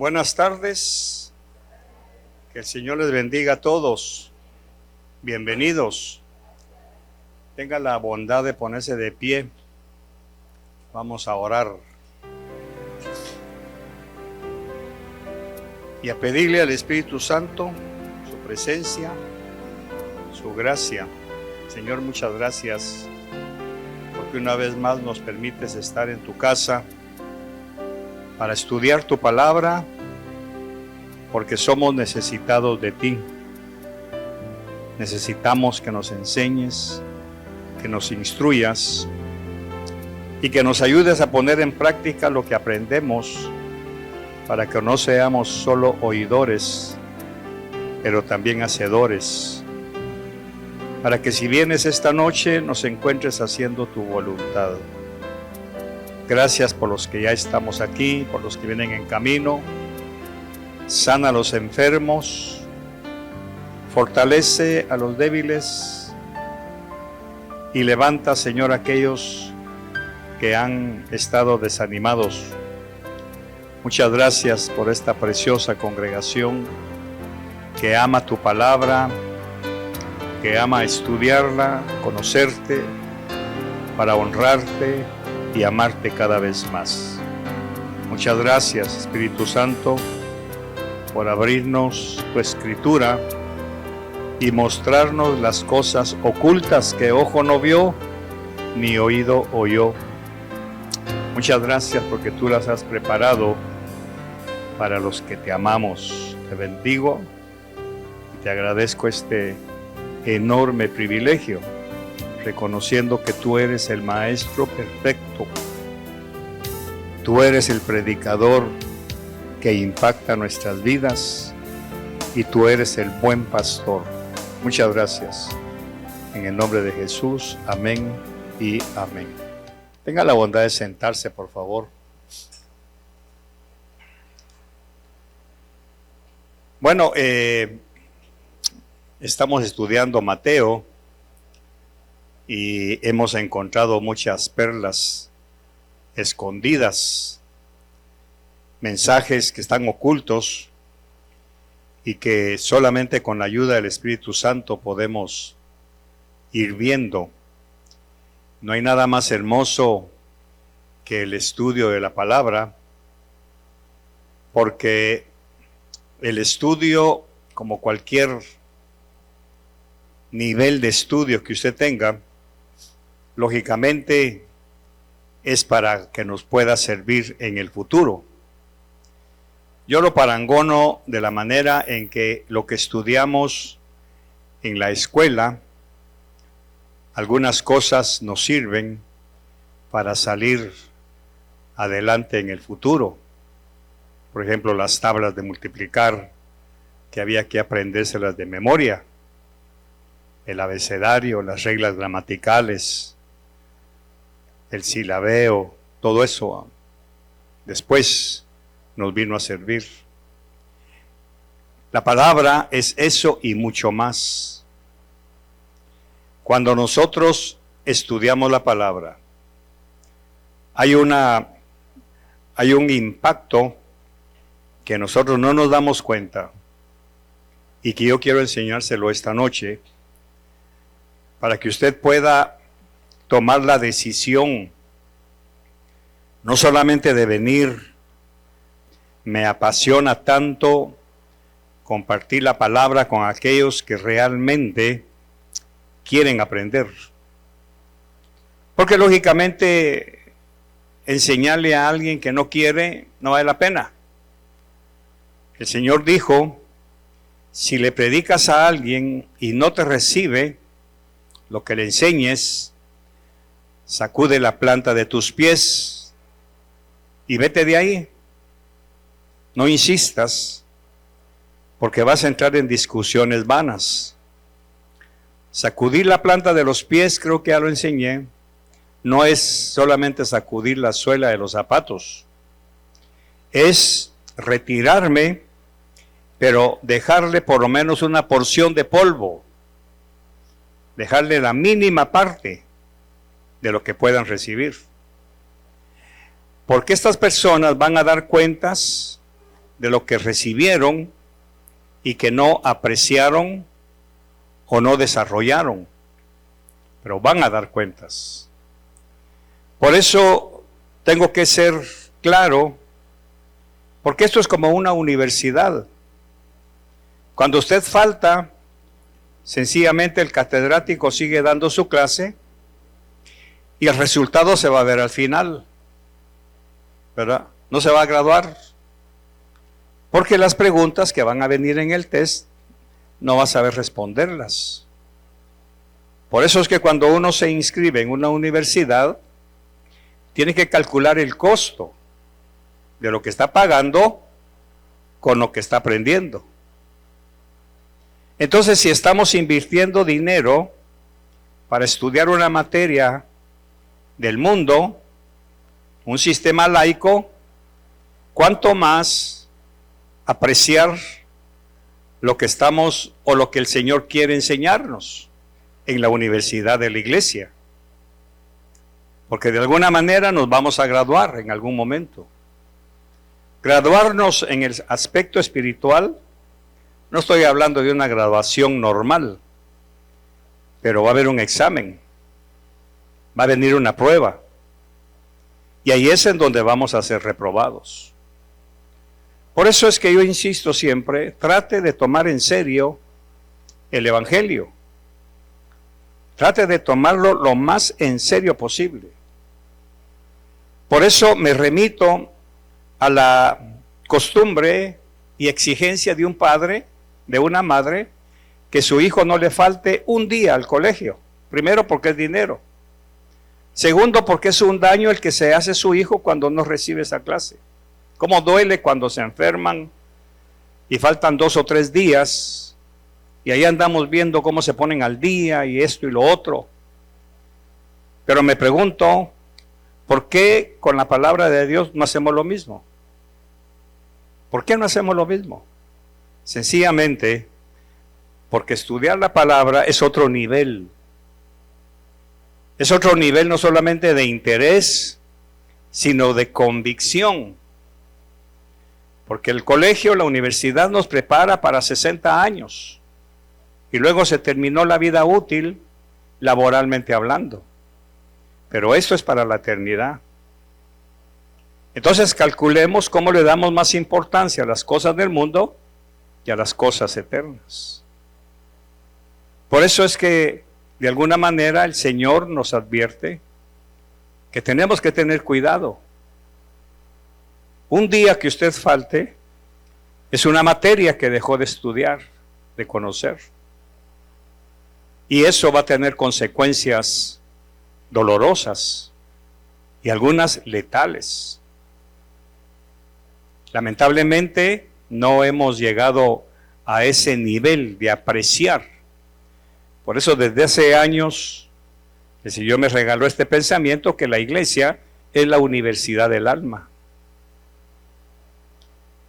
Buenas tardes, que el Señor les bendiga a todos, bienvenidos. Tenga la bondad de ponerse de pie, vamos a orar y a pedirle al Espíritu Santo su presencia, su gracia. Señor, muchas gracias porque una vez más nos permites estar en tu casa para estudiar tu palabra, porque somos necesitados de ti. Necesitamos que nos enseñes, que nos instruyas y que nos ayudes a poner en práctica lo que aprendemos, para que no seamos solo oidores, pero también hacedores, para que si vienes esta noche nos encuentres haciendo tu voluntad. Gracias por los que ya estamos aquí, por los que vienen en camino. Sana a los enfermos, fortalece a los débiles y levanta, Señor, a aquellos que han estado desanimados. Muchas gracias por esta preciosa congregación que ama tu palabra, que ama estudiarla, conocerte, para honrarte y amarte cada vez más. Muchas gracias, Espíritu Santo, por abrirnos tu escritura y mostrarnos las cosas ocultas que ojo no vio ni oído oyó. Muchas gracias porque tú las has preparado para los que te amamos. Te bendigo y te agradezco este enorme privilegio, reconociendo que tú eres el Maestro perfecto. Tú eres el predicador que impacta nuestras vidas y tú eres el buen pastor. Muchas gracias. En el nombre de Jesús, amén y amén. Tenga la bondad de sentarse, por favor. Bueno, estamos estudiando Mateo y hemos encontrado muchas perlas escondidas, mensajes que están ocultos y que solamente con la ayuda del Espíritu Santo podemos ir viendo. No hay nada más hermoso que el estudio de la palabra, porque el estudio, como cualquier nivel de estudio que usted tenga, lógicamente es para que nos pueda servir en el futuro. Yo lo parangono de la manera en que lo que estudiamos en la escuela, algunas cosas nos sirven para salir adelante en el futuro. Por ejemplo, las tablas de multiplicar, que había que aprendérselas de memoria, el abecedario, las reglas gramaticales, el silabeo, todo eso después nos vino a servir. La palabra es eso y mucho más. Cuando nosotros estudiamos la palabra, hay un impacto que nosotros no nos damos cuenta y que yo quiero enseñárselo esta noche para que usted pueda tomar la decisión no solamente de venir. Me apasiona tanto compartir la palabra con aquellos que realmente quieren aprender, porque lógicamente enseñarle a alguien que no quiere no vale la pena. El Señor dijo: si le predicas a alguien y no te recibe lo que le enseñes, sacude la planta de tus pies y vete de ahí. No insistas, porque vas a entrar en discusiones vanas. Sacudir la planta de los pies, creo que ya lo enseñé, no es solamente sacudir la suela de los zapatos, es retirarme, pero dejarle por lo menos una porción de polvo, dejarle la mínima parte de lo que puedan recibir. Porque estas personas van a dar cuentas de lo que recibieron y que no apreciaron o no desarrollaron, pero van a dar cuentas. Por eso tengo que ser claro, porque esto es como una universidad. Cuando usted falta, sencillamente el catedrático sigue dando su clase y el resultado se va a ver al final, ¿verdad? No se va a graduar, porque las preguntas que van a venir en el test no va a saber responderlas. Por eso es que cuando uno se inscribe en una universidad, tiene que calcular el costo de lo que está pagando con lo que está aprendiendo. Entonces, si estamos invirtiendo dinero para estudiar una materia del mundo, un sistema laico, ¿cuánto más apreciar lo que estamos o lo que el Señor quiere enseñarnos en la universidad de la iglesia? Porque de alguna manera nos vamos a graduar en algún momento. Graduarnos en el aspecto espiritual, no estoy hablando de una graduación normal, pero va a haber un examen, va a venir una prueba, y ahí es en donde vamos a ser reprobados. Por eso es que yo insisto siempre, trate de tomar en serio el Evangelio. Trate de tomarlo lo más en serio posible. Por eso me remito a la costumbre y exigencia de un padre, de una madre, que su hijo no le falte un día al colegio. Primero, porque es dinero. Segundo, porque es un daño el que se hace su hijo cuando no recibe esa clase. Cómo duele cuando se enferman y faltan 2 o 3 días y ahí andamos viendo cómo se ponen al día y esto y lo otro. Pero me pregunto, ¿por qué con la palabra de Dios no hacemos lo mismo? ¿Por qué no hacemos lo mismo? Sencillamente porque estudiar la palabra es otro nivel. Es otro nivel no solamente de interés, sino de convicción. Porque el colegio, la universidad nos prepara para 60 años. Y luego se terminó la vida útil, laboralmente hablando. Pero esto es para la eternidad. Entonces calculemos cómo le damos más importancia a las cosas del mundo y a las cosas eternas. Por eso es que de alguna manera el Señor nos advierte que tenemos que tener cuidado. Un día que usted falte es una materia que dejó de estudiar, de conocer. Y eso va a tener consecuencias dolorosas y algunas letales. Lamentablemente no hemos llegado a ese nivel de apreciar. Por eso desde hace años el Señor me regaló este pensamiento que la iglesia es la universidad del alma.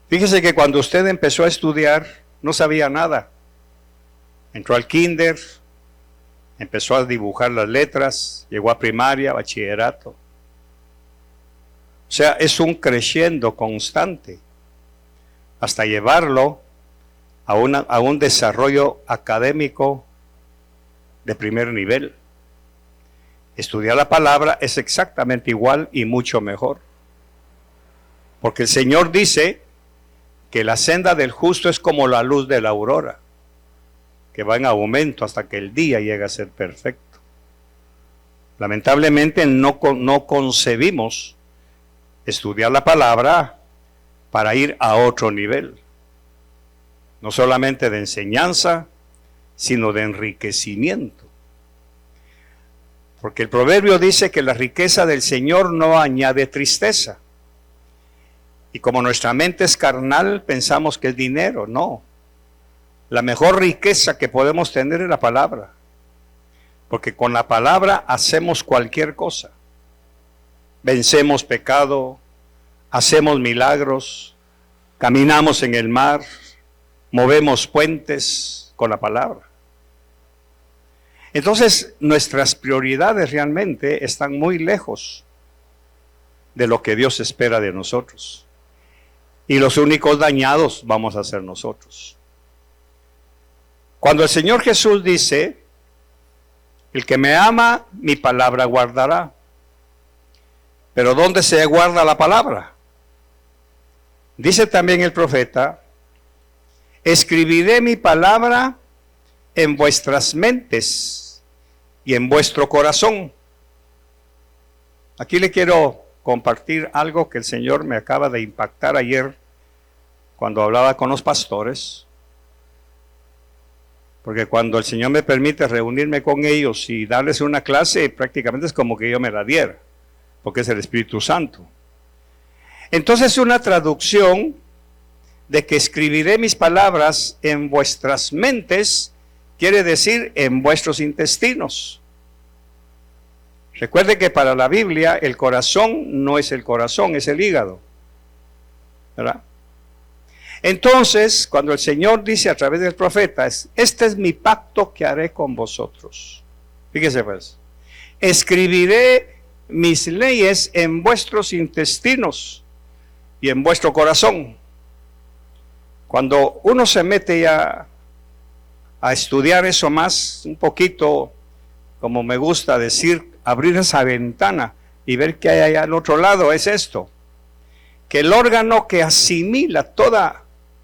Fíjese que cuando usted empezó a estudiar no sabía nada. Entró al kinder, empezó a dibujar las letras, llegó a primaria, bachillerato. O sea, es un creciendo constante hasta llevarlo a un desarrollo académico de primer nivel. Estudiar la palabra es exactamente igual y mucho mejor. Porque el Señor dice que la senda del justo es como la luz de la aurora, que va en aumento hasta que el día llegue a ser perfecto. Lamentablemente no concebimos estudiar la palabra para ir a otro nivel, no solamente de enseñanza, sino de enriquecimiento. Porque el proverbio dice que la riqueza del Señor no añade tristeza. Y como nuestra mente es carnal, pensamos que es dinero. No. La mejor riqueza que podemos tener es la palabra. Porque con la palabra hacemos cualquier cosa. Vencemos pecado, hacemos milagros, caminamos en el mar, movemos puentes con la palabra. Entonces, nuestras prioridades realmente están muy lejos de lo que Dios espera de nosotros. Y los únicos dañados vamos a ser nosotros. Cuando el Señor Jesús dice, el que me ama, mi palabra guardará. Pero ¿dónde se guarda la palabra? Dice también el profeta, escribiré mi palabra en vuestras mentes y en vuestro corazón. Aquí le quiero compartir algo que el Señor me acaba de impactar ayer cuando hablaba con los pastores. Porque cuando el Señor me permite reunirme con ellos y darles una clase, prácticamente es como que yo me la diera, porque es el Espíritu Santo. Entonces una traducción de que escribiré mis palabras en vuestras mentes, quiere decir en vuestros intestinos. Recuerde que para la Biblia el corazón no es el corazón, es el hígado, ¿verdad? Entonces, cuando el Señor dice a través del profeta, este es mi pacto que haré con vosotros. Fíjese pues, escribiré mis leyes en vuestros intestinos y en vuestro corazón. Cuando uno se mete ya a estudiar eso más, un poquito, como me gusta decir, abrir esa ventana y ver qué hay allá al otro lado, es esto, que el órgano que asimila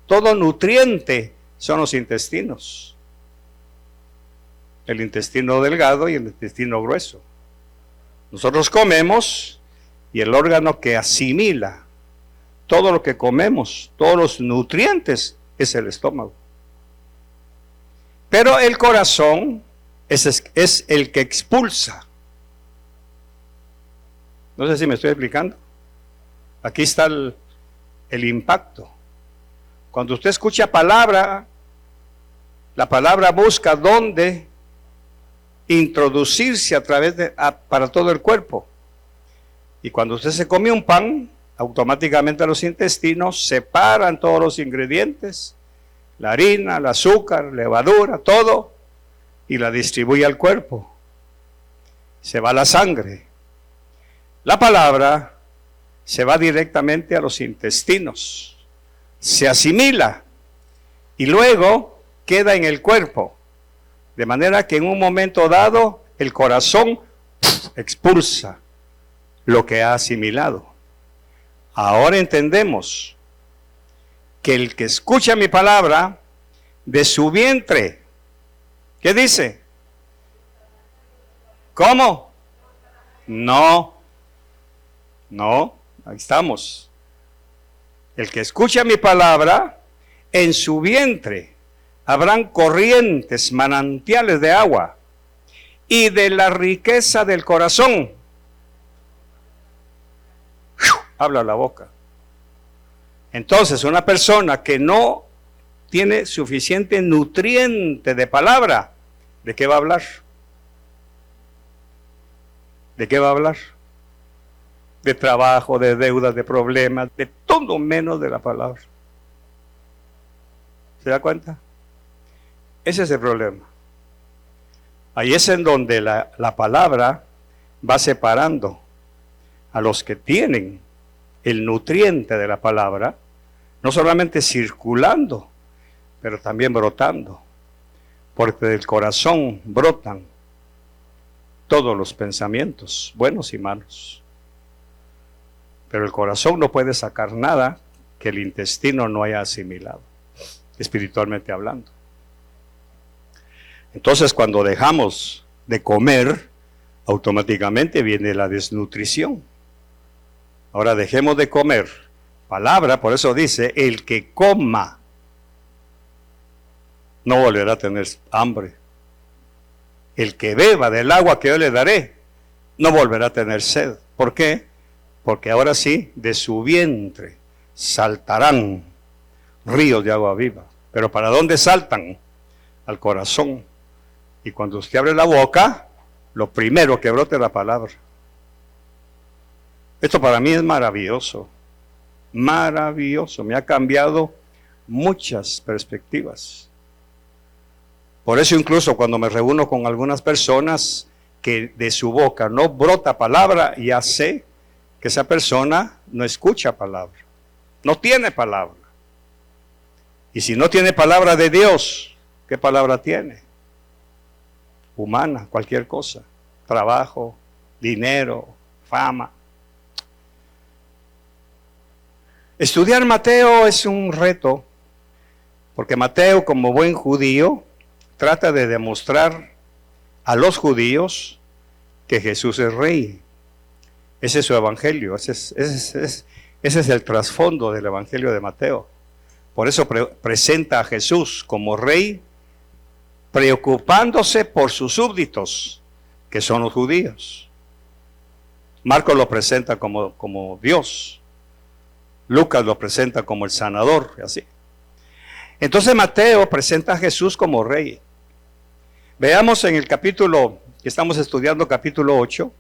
todo nutriente son los intestinos. El intestino delgado y el intestino grueso. Nosotros comemos y el órgano que asimila todo lo que comemos, todos los nutrientes, es el estómago. Pero el corazón es el que expulsa. No sé si me estoy explicando. Aquí está el impacto. Cuando usted escucha palabra, la palabra busca dónde introducirse a través para todo el cuerpo. Y cuando usted se come un pan, automáticamente los intestinos separan todos los ingredientes, la harina, el azúcar, levadura, todo, y la distribuye al cuerpo. Se va la sangre. La palabra se va directamente a los intestinos. Se asimila y luego queda en el cuerpo, de manera que en un momento dado el corazón expulsa lo que ha asimilado. Ahora entendemos que el que escucha mi palabra, de su vientre, ¿qué dice? ¿Cómo? No, ahí estamos. El que escucha mi palabra, en su vientre habrán corrientes, manantiales de agua, y de la riqueza del corazón habla la boca. Entonces, una persona que no tiene suficiente nutriente de palabra, ¿de qué va a hablar? ¿De qué va a hablar? De trabajo, de deudas, de problemas, de todo menos de la palabra. ¿Se da cuenta? Ese es el problema. Ahí es en donde la palabra va separando a los que tienen el nutriente de la palabra, no solamente circulando, pero también brotando, porque del corazón brotan todos los pensamientos, buenos y malos. Pero el corazón no puede sacar nada que el intestino no haya asimilado, espiritualmente hablando. Entonces, cuando dejamos de comer, automáticamente viene la desnutrición. Ahora dejemos de comer. Palabra, por eso dice, el que coma no volverá a tener hambre. El que beba del agua que yo le daré no volverá a tener sed. ¿Por qué? Porque ahora sí, de su vientre saltarán ríos de agua viva. ¿Pero para dónde saltan? Al corazón. Y cuando usted abre la boca, lo primero que brote es la palabra. Esto para mí es maravilloso. Maravilloso. Me ha cambiado muchas perspectivas. Por eso incluso cuando me reúno con algunas personas que de su boca no brota palabra, ya sé que esa persona no escucha palabra. No tiene palabra. Y si no tiene palabra de Dios, ¿qué palabra tiene? Humana, cualquier cosa. Trabajo, dinero, fama. Estudiar Mateo es un reto, porque Mateo, como buen judío, trata de demostrar a los judíos que Jesús es rey. Ese es su evangelio, ese es el trasfondo del evangelio de Mateo. Por eso presenta a Jesús como rey, preocupándose por sus súbditos, que son los judíos. Marcos lo presenta como Dios. Lucas lo presenta como el sanador, así. Entonces Mateo presenta a Jesús como rey. Veamos en el capítulo que estamos estudiando, capítulo 8,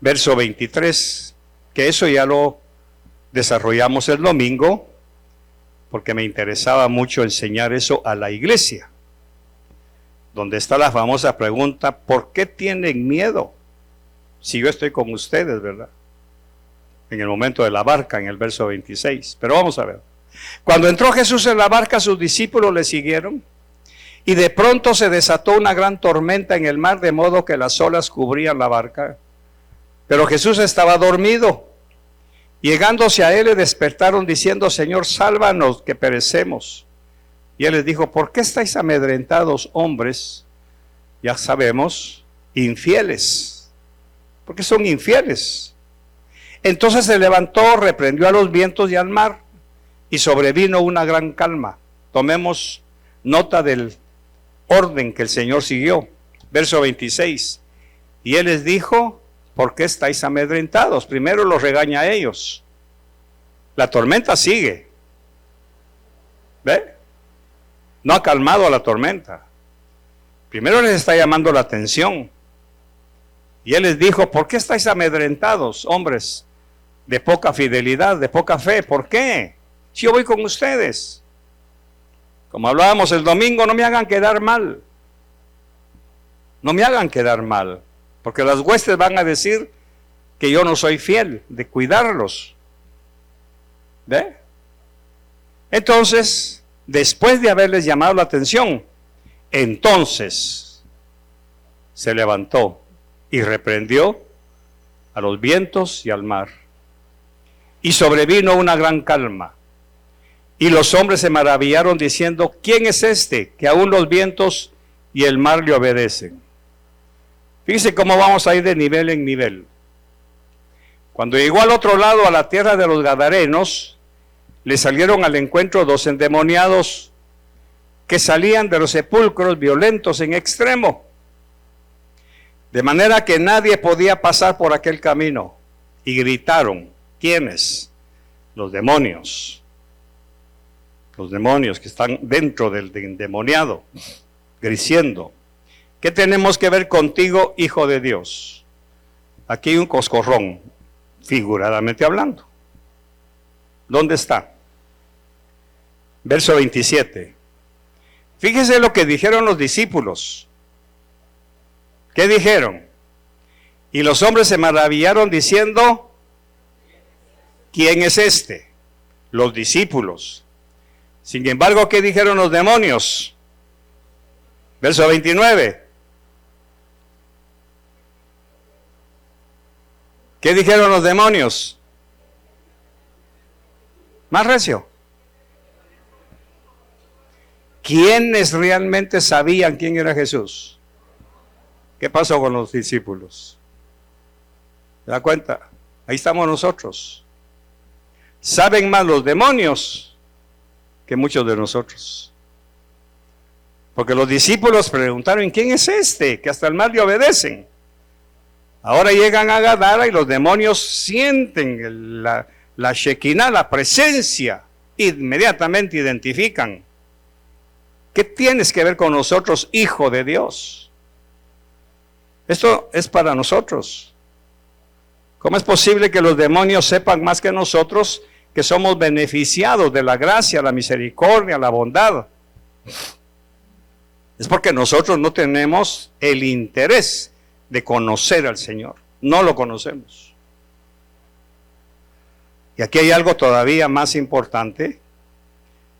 verso 23, que eso ya lo desarrollamos el domingo, porque me interesaba mucho enseñar eso a la iglesia, donde está la famosa pregunta, ¿por qué tienen miedo? Si yo estoy con ustedes, ¿verdad? En el momento de la barca, en el verso 26. Pero vamos a ver. Cuando entró Jesús en la barca, sus discípulos le siguieron, y de pronto se desató una gran tormenta en el mar, de modo que las olas cubrían la barca. Pero Jesús estaba dormido. Llegándose a él, le despertaron diciendo, Señor, sálvanos, que perecemos. Y él les dijo, ¿por qué estáis amedrentados, hombres? Ya sabemos, infieles. ¿Por qué son infieles? Entonces se levantó, reprendió a los vientos y al mar, y sobrevino una gran calma. Tomemos nota del orden que el Señor siguió. Verso 26. Y él les dijo, ¿por qué estáis amedrentados? Primero los regaña a ellos. La tormenta sigue. ¿Ve? No ha calmado a la tormenta. Primero les está llamando la atención. Y él les dijo, ¿por qué estáis amedrentados, hombres de poca fidelidad, de poca fe? ¿Por qué? Si yo voy con ustedes. Como hablábamos el domingo, no me hagan quedar mal. No me hagan quedar mal. Porque las huestes van a decir que yo no soy fiel de cuidarlos. ¿Ve? Entonces, después de haberles llamado la atención, entonces se levantó y reprendió a los vientos y al mar. Y sobrevino una gran calma. Y los hombres se maravillaron diciendo, ¿quién es este que aún los vientos y el mar le obedecen? Fíjense cómo vamos a ir de nivel en nivel. Cuando llegó al otro lado, a la tierra de los Gadarenos, le salieron al encuentro 2 endemoniados que salían de los sepulcros violentos en extremo, de manera que nadie podía pasar por aquel camino. Y gritaron, ¿quiénes? Los demonios. Los demonios que están dentro del endemoniado, diciendo, ¿qué tenemos que ver contigo, Hijo de Dios? Aquí hay un coscorrón, figuradamente hablando. ¿Dónde está? Verso 27. Fíjese lo que dijeron los discípulos. ¿Qué dijeron? Y los hombres se maravillaron diciendo, ¿quién es este? Los discípulos. Sin embargo, ¿qué dijeron los demonios? Verso 29. ¿Qué dijeron los demonios? Más recio. ¿Quiénes realmente sabían quién era Jesús? ¿Qué pasó con los discípulos? ¿Se da cuenta? Ahí estamos nosotros. Saben más los demonios que muchos de nosotros. Porque los discípulos preguntaron, ¿quién es este? Que hasta el mar le obedecen. Ahora llegan a Gadara y los demonios sienten la Shekinah, la presencia. Inmediatamente identifican. ¿Qué tienes que ver con nosotros, Hijo de Dios? Esto es para nosotros. ¿Cómo es posible que los demonios sepan más que nosotros que somos beneficiados de la gracia, la misericordia, la bondad? Es porque nosotros no tenemos el interés de conocer al Señor. No lo conocemos. Y aquí hay algo todavía más importante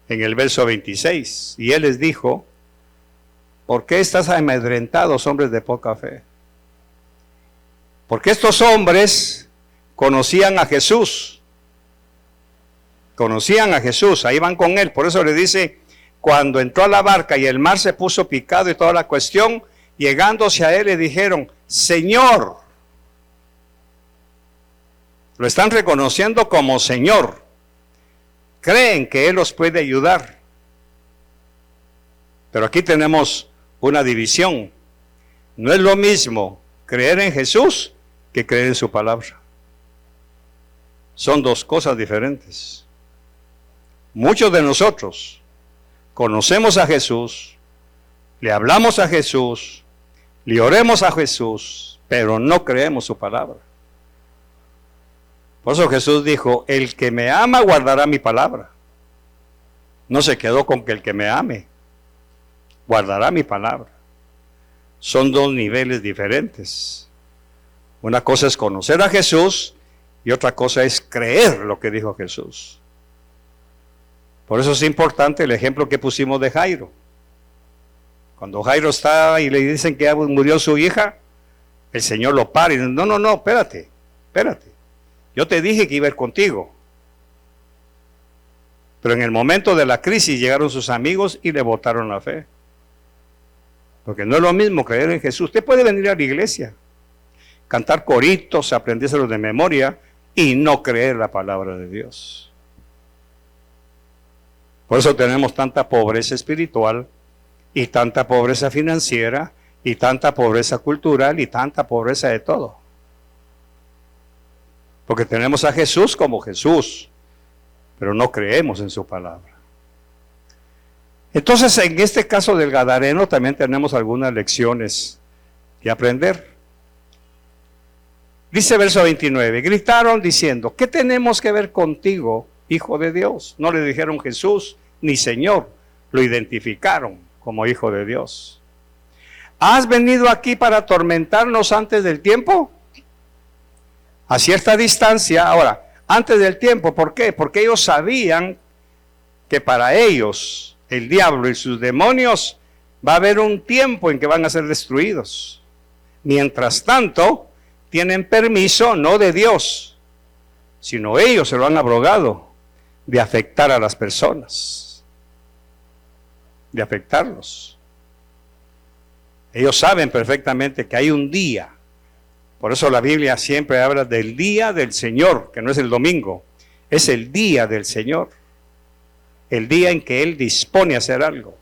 en el verso 26. Y él les dijo: ¿por qué estás amedrentados, hombres de poca fe? Porque estos hombres conocían a Jesús. Conocían a Jesús, ahí van con él. Por eso le dice, cuando entró a la barca y el mar se puso picado y toda la cuestión, llegándose a él le dijeron: Señor. Lo están reconociendo como Señor. Creen que Él los puede ayudar. Pero aquí tenemos una división. No es lo mismo creer en Jesús que creer en su palabra. Son dos cosas diferentes. Muchos de nosotros conocemos a Jesús, le hablamos a Jesús, le oremos a Jesús, pero no creemos su palabra. Por eso Jesús dijo: el que me ama guardará mi palabra. No se quedó con que el que me ame guardará mi palabra. Son dos niveles diferentes. Una cosa es conocer a Jesús y otra cosa es creer lo que dijo Jesús. Por eso es importante el ejemplo que pusimos de Jairo. Cuando Jairo está y le dicen que ya murió su hija, el Señor lo para y dice: no, espérate. Yo te dije que iba a ir contigo. Pero en el momento de la crisis llegaron sus amigos y le botaron la fe. Porque no es lo mismo creer en Jesús. Usted puede venir a la iglesia, cantar coritos, aprendérselos de memoria y no creer la palabra de Dios. Por eso tenemos tanta pobreza espiritual y tanta pobreza financiera y tanta pobreza cultural y tanta pobreza de todo. Porque tenemos a Jesús como Jesús, pero no creemos en su palabra. Entonces, en este caso del Gadareno también tenemos algunas lecciones que aprender. Dice verso 29, gritaron diciendo: ¿qué tenemos que ver contigo, Hijo de Dios? No le dijeron Jesús ni Señor, lo identificaron como Hijo de Dios. ¿Has venido aquí para atormentarnos antes del tiempo? A cierta distancia, ahora, antes del tiempo, ¿por qué? Porque ellos sabían que para ellos, el diablo y sus demonios, va a haber un tiempo en que van a ser destruidos. Mientras tanto, tienen permiso, no de Dios, sino ellos se lo han abrogado, de afectar a las personas, de afectarlos. Ellos saben perfectamente que hay un día. Por eso la Biblia siempre habla del día del Señor, que no es el domingo, es el día del Señor. El día en que Él dispone a hacer algo.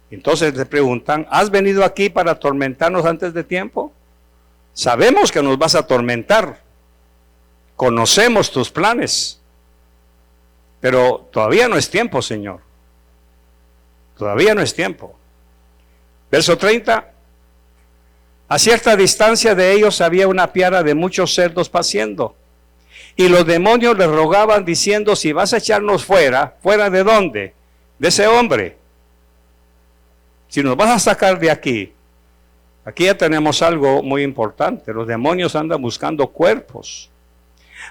Entonces le preguntan: ¿has venido aquí para atormentarnos antes de tiempo? Sabemos que nos vas a atormentar. Conocemos tus planes. Pero todavía no es tiempo, Señor. Todavía no es tiempo. Verso 30. A cierta distancia de ellos había una piara de muchos cerdos paciendo. Y los demonios les rogaban diciendo: si vas a echarnos fuera, ¿fuera de dónde? De ese hombre. Si nos vas a sacar de aquí. Aquí ya tenemos algo muy importante. Los demonios andan buscando cuerpos.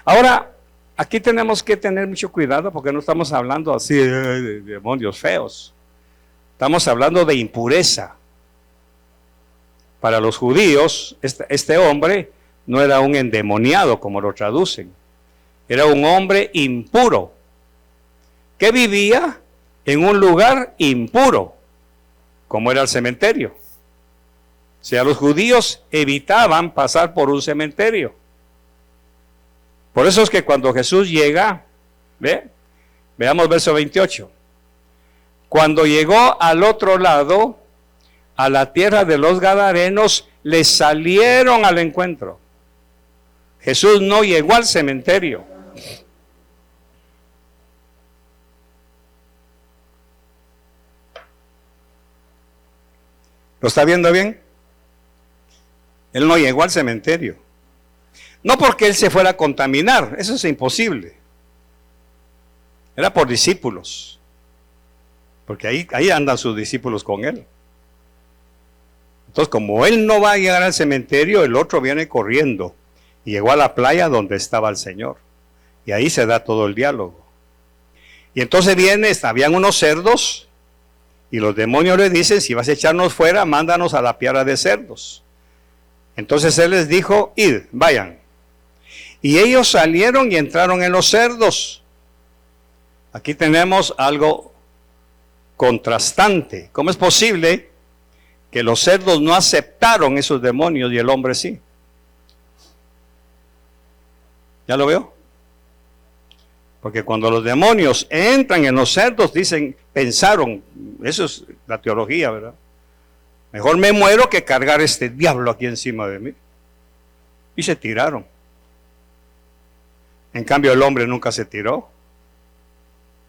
Ahora, aquí tenemos que tener mucho cuidado porque no estamos hablando así de demonios feos. Estamos hablando de impureza. Para los judíos, este hombre no era un endemoniado como lo traducen. Era un hombre impuro, que vivía en un lugar impuro, como era el cementerio. O sea, los judíos evitaban pasar por un cementerio. Por eso es que cuando Jesús llega, veamos verso 28. Cuando llegó al otro lado, a la tierra de los Gadarenos, les salieron al encuentro. Jesús no llegó al cementerio. ¿Lo está viendo bien? Él no llegó al cementerio. No porque él se fuera a contaminar, eso es imposible. Era por discípulos. Porque ahí andan sus discípulos con él. Entonces, como él no va a llegar al cementerio, el otro viene corriendo. Y llegó a la playa donde estaba el Señor. Y ahí se da todo el diálogo. Y entonces habían unos cerdos, y los demonios le dicen, si vas a echarnos fuera, mándanos a la piara de cerdos. Entonces él les dijo, id, vayan. Y ellos salieron y entraron en los cerdos. Aquí tenemos algo contrastante. ¿Cómo es posible que los cerdos no aceptaron esos demonios y el hombre sí? ¿Ya lo veo? Porque cuando los demonios entran en los cerdos, pensaron, eso es la teología, ¿verdad? Mejor me muero que cargar este diablo aquí encima de mí. Y se tiraron. En cambio, el hombre nunca se tiró.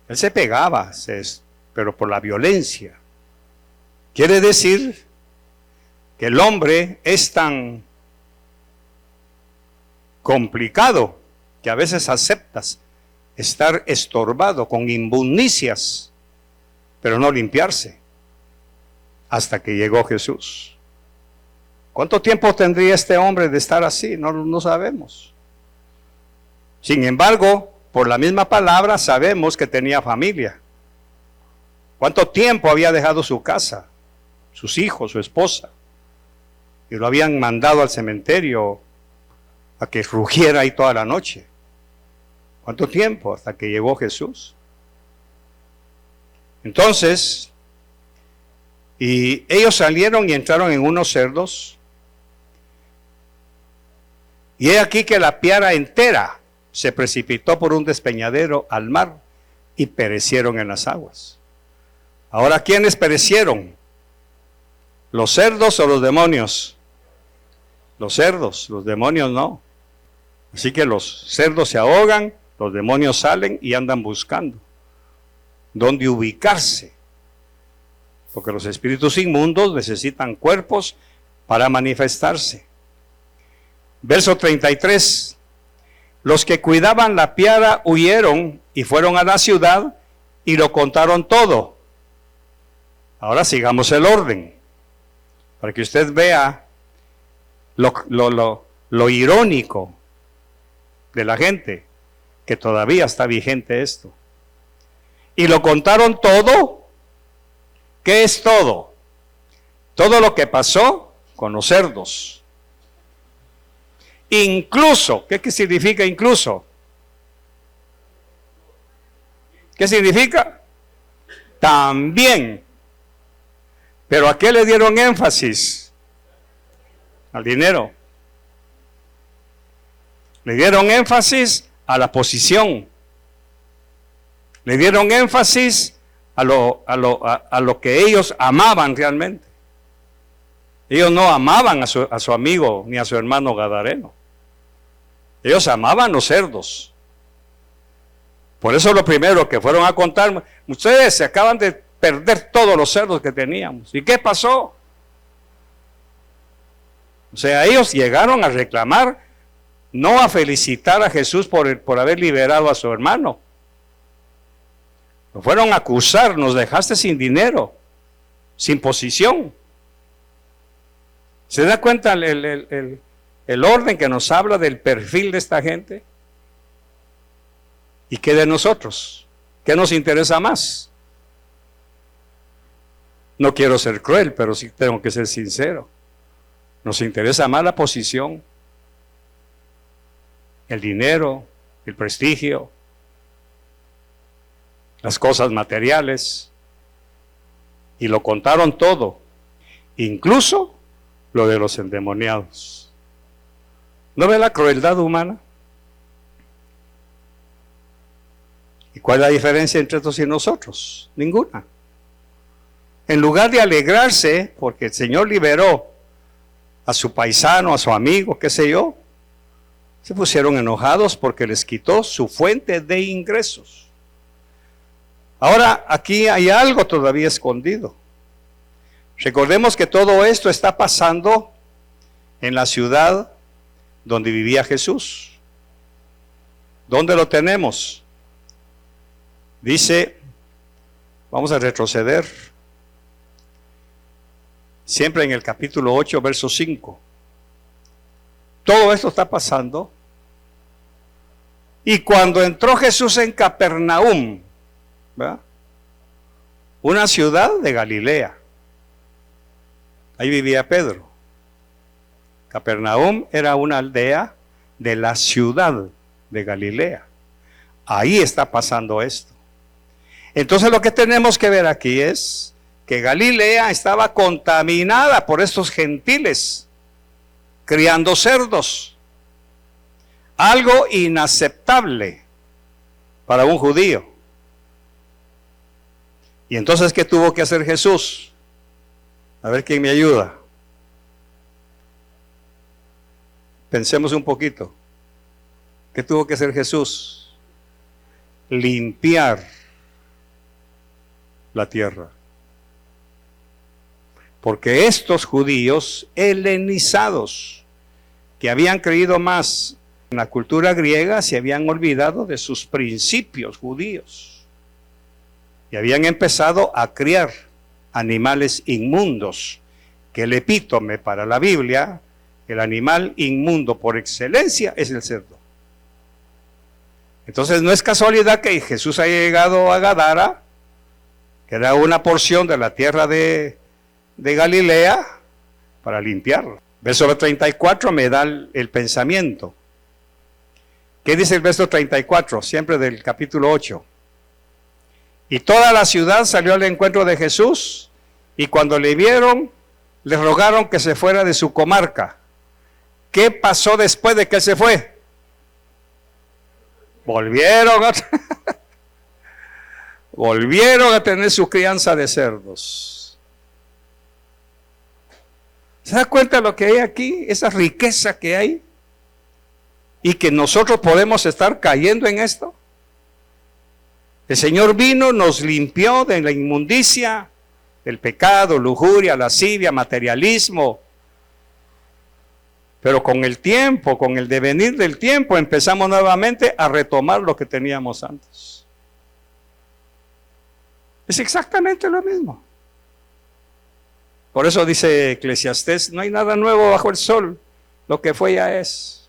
Él se pegaba, pero por la violencia. Quiere decir que el hombre es tan complicado que a veces aceptas estar estorbado con inmundicias, pero no limpiarse, hasta que llegó Jesús. ¿Cuánto tiempo tendría este hombre de estar así? No sabemos. Sin embargo, por la misma palabra sabemos que tenía familia. ¿Cuánto tiempo había dejado su casa, sus hijos, su esposa? Y lo habían mandado al cementerio a que rugiera ahí toda la noche. ¿Cuánto tiempo? Hasta que llegó Jesús. Entonces, y ellos salieron y entraron en unos cerdos. Y he aquí que la piara entera se precipitó por un despeñadero al mar y perecieron en las aguas. Ahora, ¿quiénes perecieron? ¿Los cerdos o los demonios? Los cerdos, los demonios no. Así que los cerdos se ahogan, los demonios salen y andan buscando dónde ubicarse. Porque los espíritus inmundos necesitan cuerpos para manifestarse. Verso 33. Los que cuidaban la piara huyeron y fueron a la ciudad y lo contaron todo. Ahora sigamos el orden, para que usted vea lo irónico de la gente, que todavía está vigente esto. Y lo contaron todo. ¿Qué es todo? Todo lo que pasó con los cerdos. Incluso, ¿qué significa incluso? ¿Qué significa? También. ¿Pero a qué le dieron énfasis? Al dinero. Le dieron énfasis a la posición. Le dieron énfasis a lo que ellos amaban realmente. Ellos no amaban a su amigo ni a su hermano gadareno. Ellos amaban los cerdos. Por eso lo primero que fueron a contar, ustedes se acaban de perder todos los cerdos que teníamos. ¿Y qué pasó? O sea, ellos llegaron a reclamar, no a felicitar a Jesús por haber liberado a su hermano. Lo fueron a acusar, nos dejaste sin dinero, sin posición. ¿Se da cuenta el orden que nos habla del perfil de esta gente? ¿Y qué de nosotros? ¿Qué nos interesa más? No quiero ser cruel, pero sí tengo que ser sincero. Nos interesa más la posición, el dinero, el prestigio, las cosas materiales. Y lo contaron todo, incluso lo de los endemoniados. ¿No ve la crueldad humana? ¿Y cuál es la diferencia entre estos y nosotros? Ninguna. En lugar de alegrarse porque el Señor liberó a su paisano, a su amigo, qué sé yo, se pusieron enojados porque les quitó su fuente de ingresos. Ahora, aquí hay algo todavía escondido. Recordemos que todo esto está pasando en la ciudad donde vivía Jesús. ¿Dónde lo tenemos? Dice, vamos a retroceder, siempre en el capítulo 8, verso 5. Todo esto está pasando Y cuando entró Jesús en Capernaum, ¿verdad?, una ciudad de Galilea, ahí vivía Pedro. Capernaum era una aldea de la ciudad de Galilea. Ahí está pasando esto. Entonces lo que tenemos que ver aquí es que Galilea estaba contaminada por estos gentiles criando cerdos. Algo inaceptable para un judío. Y entonces, ¿qué tuvo que hacer Jesús? A ver quién me ayuda. Pensemos un poquito. ¿Qué tuvo que hacer Jesús? Limpiar la tierra. Porque estos judíos helenizados, que habían creído más en la cultura griega, se habían olvidado de sus principios judíos. Y habían empezado a criar animales inmundos, que el epítome para la Biblia, el animal inmundo por excelencia, es el cerdo. Entonces no es casualidad que Jesús haya llegado a Gadara, que era una porción de la tierra de Galilea, para limpiarlo. Verso 34 me da el pensamiento. ¿Qué dice el verso 34? Siempre del capítulo 8. Y toda la ciudad salió al encuentro de Jesús, y cuando le vieron, le rogaron que se fuera de su comarca. ¿Qué pasó después de que él se fue? Volvieron a tener su crianza de cerdos. ¿Se da cuenta de lo que hay aquí? Esa riqueza que hay. Y que nosotros podemos estar cayendo en esto. El Señor vino, nos limpió de la inmundicia, del pecado, lujuria, lascivia, materialismo. Pero con el tiempo, con el devenir del tiempo, empezamos nuevamente a retomar lo que teníamos antes. Es exactamente lo mismo. Por eso dice Eclesiastés, no hay nada nuevo bajo el sol, lo que fue ya es.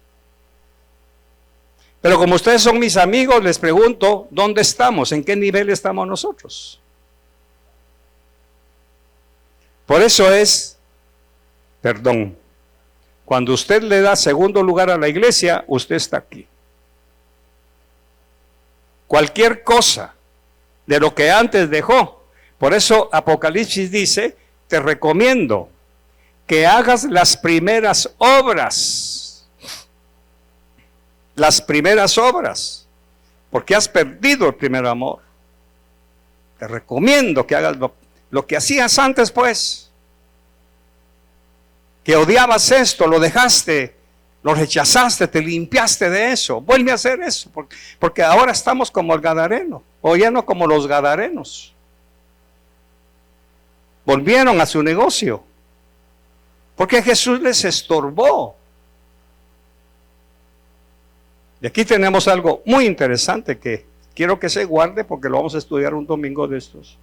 Pero como ustedes son mis amigos, les pregunto, ¿dónde estamos? ¿En qué nivel estamos nosotros? Por eso cuando usted le da segundo lugar a la iglesia, usted está aquí. Cualquier cosa de lo que antes dejó. Por eso Apocalipsis dice, te recomiendo que hagas las primeras obras. Las primeras obras, porque has perdido el primer amor. Te recomiendo que hagas lo que hacías antes, pues. Que odiabas esto, lo dejaste, lo rechazaste, te limpiaste de eso. Vuelve a hacer eso, porque ahora estamos como el gadareno, o ya no como los gadarenos. Volvieron a su negocio, porque Jesús les estorbó. Y aquí tenemos algo muy interesante que quiero que se guarde porque lo vamos a estudiar un domingo de estos.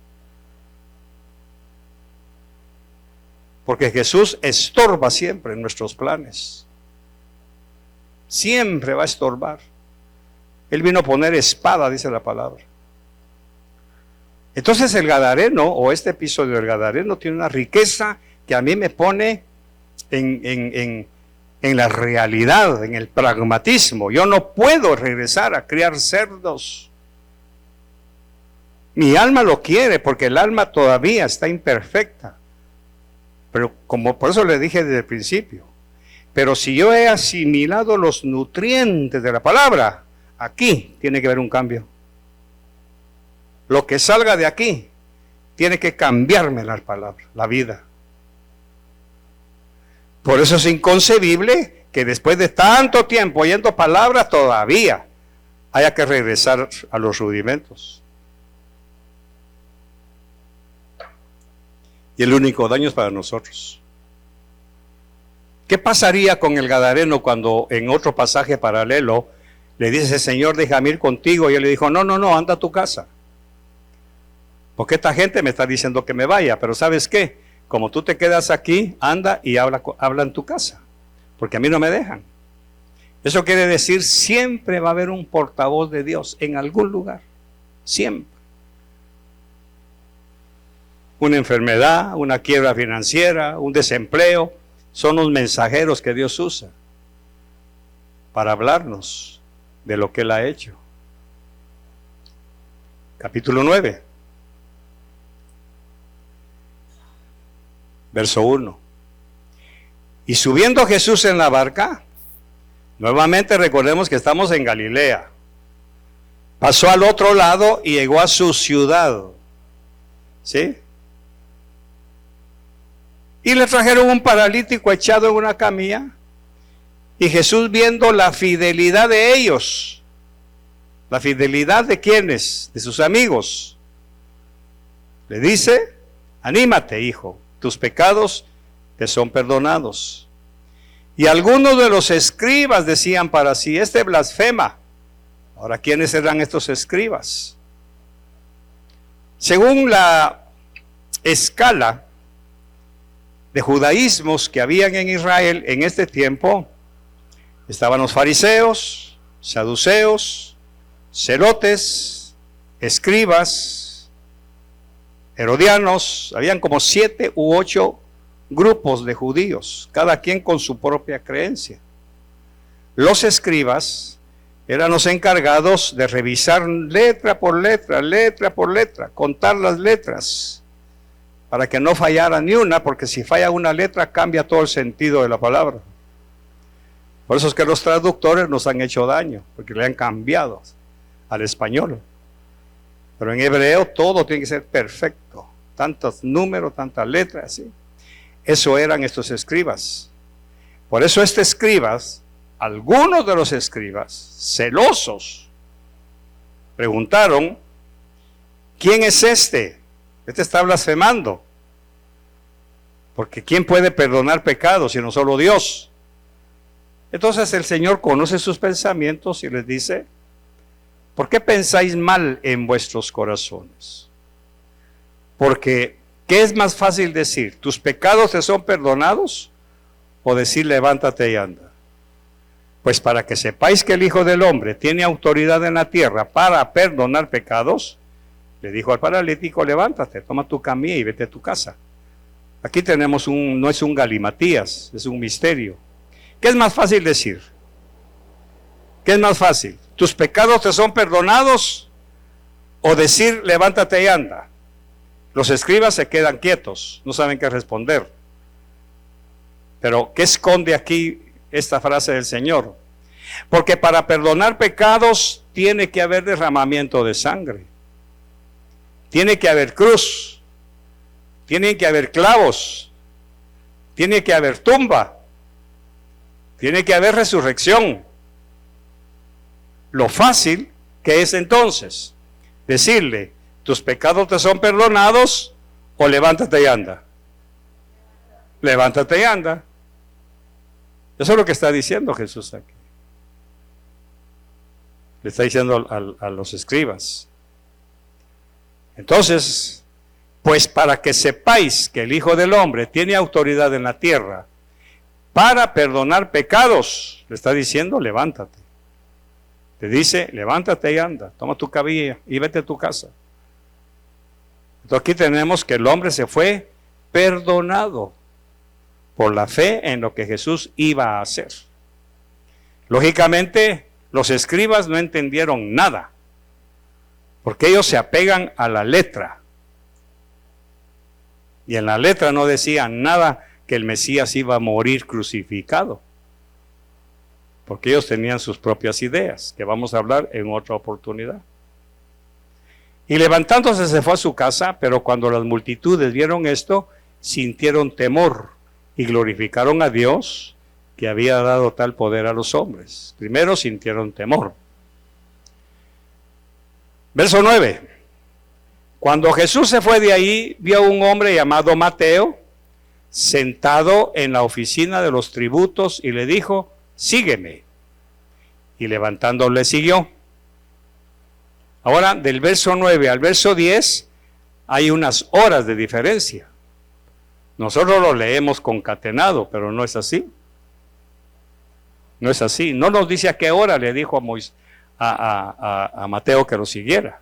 Porque Jesús estorba siempre en nuestros planes. Siempre va a estorbar. Él vino a poner espada, dice la palabra. Entonces el gadareno, o este episodio del gadareno, tiene una riqueza que a mí me pone en la realidad, en el pragmatismo. Yo no puedo regresar a criar cerdos. Mi alma lo quiere porque el alma todavía está imperfecta. Pero como por eso le dije desde el principio. Pero si yo he asimilado los nutrientes de la palabra, aquí tiene que haber un cambio. Lo que salga de aquí tiene que cambiarme la palabra, la vida. Por eso es inconcebible que después de tanto tiempo oyendo palabras todavía haya que regresar a los rudimentos. Y el único daño es para nosotros. ¿Qué pasaría con el gadareno cuando en otro pasaje paralelo le dice, Señor, déjame ir contigo? Y él le dijo, no, anda a tu casa. Porque esta gente me está diciendo que me vaya, pero ¿sabes qué? Como tú te quedas aquí, anda y habla en tu casa, porque a mí no me dejan. Eso quiere decir, siempre va a haber un portavoz de Dios en algún lugar. Siempre. Una enfermedad, una quiebra financiera, un desempleo, son los mensajeros que Dios usa para hablarnos de lo que Él ha hecho. Capítulo 9, verso 1. Y subiendo Jesús en la barca, nuevamente recordemos que estamos en Galilea, pasó al otro lado y llegó a su ciudad. ¿Sí? Y le trajeron un paralítico echado en una camilla, y Jesús, viendo la fidelidad de ellos, ¿la fidelidad de quiénes? De sus amigos, le dice: anímate, hijo, tus pecados te son perdonados. Y algunos de los escribas decían para sí: este blasfema. Ahora, ¿quiénes serán estos escribas? Según la escala de judaísmos que habían en Israel en este tiempo, estaban los fariseos, saduceos, celotes, escribas, herodianos. Habían como 7 u 8 grupos de judíos, cada quien con su propia creencia. Los escribas eran los encargados de revisar letra por letra, contar las letras, para que no fallara ni una, porque si falla una letra cambia todo el sentido de la palabra. Por eso es que los traductores nos han hecho daño, porque le han cambiado al español. Pero en hebreo todo tiene que ser perfecto, tantos números, tantas letras, ¿sí? Eso eran estos escribas. Por eso algunos de los escribas, celosos, preguntaron: ¿quién es este? Este está blasfemando. Porque ¿quién puede perdonar pecados sino solo Dios? Entonces el Señor conoce sus pensamientos y les dice: ¿por qué pensáis mal en vuestros corazones? Porque ¿qué es más fácil decir? ¿Tus pecados te son perdonados? ¿O decir levántate y anda? Pues para que sepáis que el Hijo del Hombre tiene autoridad en la tierra para perdonar pecados, le dijo al paralítico: levántate, toma tu camilla y vete a tu casa. Aquí tenemos no es un galimatías, es un misterio. ¿Qué es más fácil decir? ¿Qué es más fácil? ¿Tus pecados te son perdonados? ¿O decir levántate y anda? Los escribas se quedan quietos, no saben qué responder. Pero ¿qué esconde aquí esta frase del Señor? Porque para perdonar pecados tiene que haber derramamiento de sangre. Tiene que haber cruz. Tiene que haber clavos. Tiene que haber tumba. Tiene que haber resurrección. Lo fácil que es entonces decirle: tus pecados te son perdonados, o levántate y anda. Levántate y anda. Eso es lo que está diciendo Jesús aquí. Le está diciendo a los escribas. Entonces, pues para que sepáis que el Hijo del Hombre tiene autoridad en la tierra para perdonar pecados, le está diciendo: levántate. Te dice: levántate y anda, toma tu camilla y vete a tu casa. Entonces aquí tenemos que el hombre se fue perdonado por la fe en lo que Jesús iba a hacer. Lógicamente, los escribas no entendieron nada, porque ellos se apegan a la letra. Y en la letra no decía nada que el Mesías iba a morir crucificado, porque ellos tenían sus propias ideas, que vamos a hablar en otra oportunidad. Y levantándose se fue a su casa, pero cuando las multitudes vieron esto, sintieron temor y glorificaron a Dios, que había dado tal poder a los hombres. Primero sintieron temor. Verso 9. Cuando Jesús se fue de ahí, vio a un hombre llamado Mateo sentado en la oficina de los tributos y le dijo: sígueme. Y levantándole siguió. Ahora, del verso 9 al verso 10 hay unas horas de diferencia. Nosotros lo leemos concatenado, pero no es así. No es así. No nos dice a qué hora le dijo a Mateo que lo siguiera.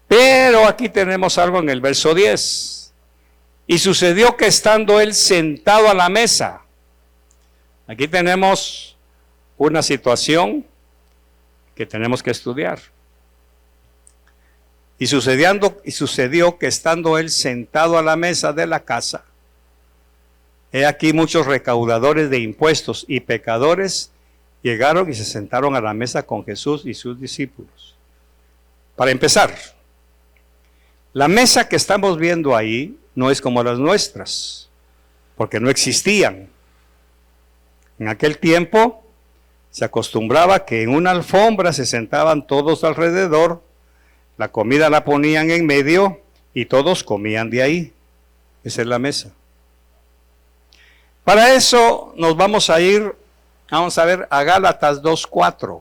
Pero aquí tenemos algo en el verso 10. Y sucedió que estando él sentado a la mesa. Aquí tenemos una situación que tenemos que estudiar. Y sucedió que estando él sentado a la mesa de la casa, he aquí muchos recaudadores de impuestos y pecadores llegaron y se sentaron a la mesa con Jesús y sus discípulos. Para empezar, la mesa que estamos viendo ahí no es como las nuestras, porque no existían. En aquel tiempo se acostumbraba que en una alfombra se sentaban todos alrededor, la comida la ponían en medio y todos comían de ahí. Esa es la mesa. Para eso nos vamos a ir, vamos a ver a Gálatas 2:4.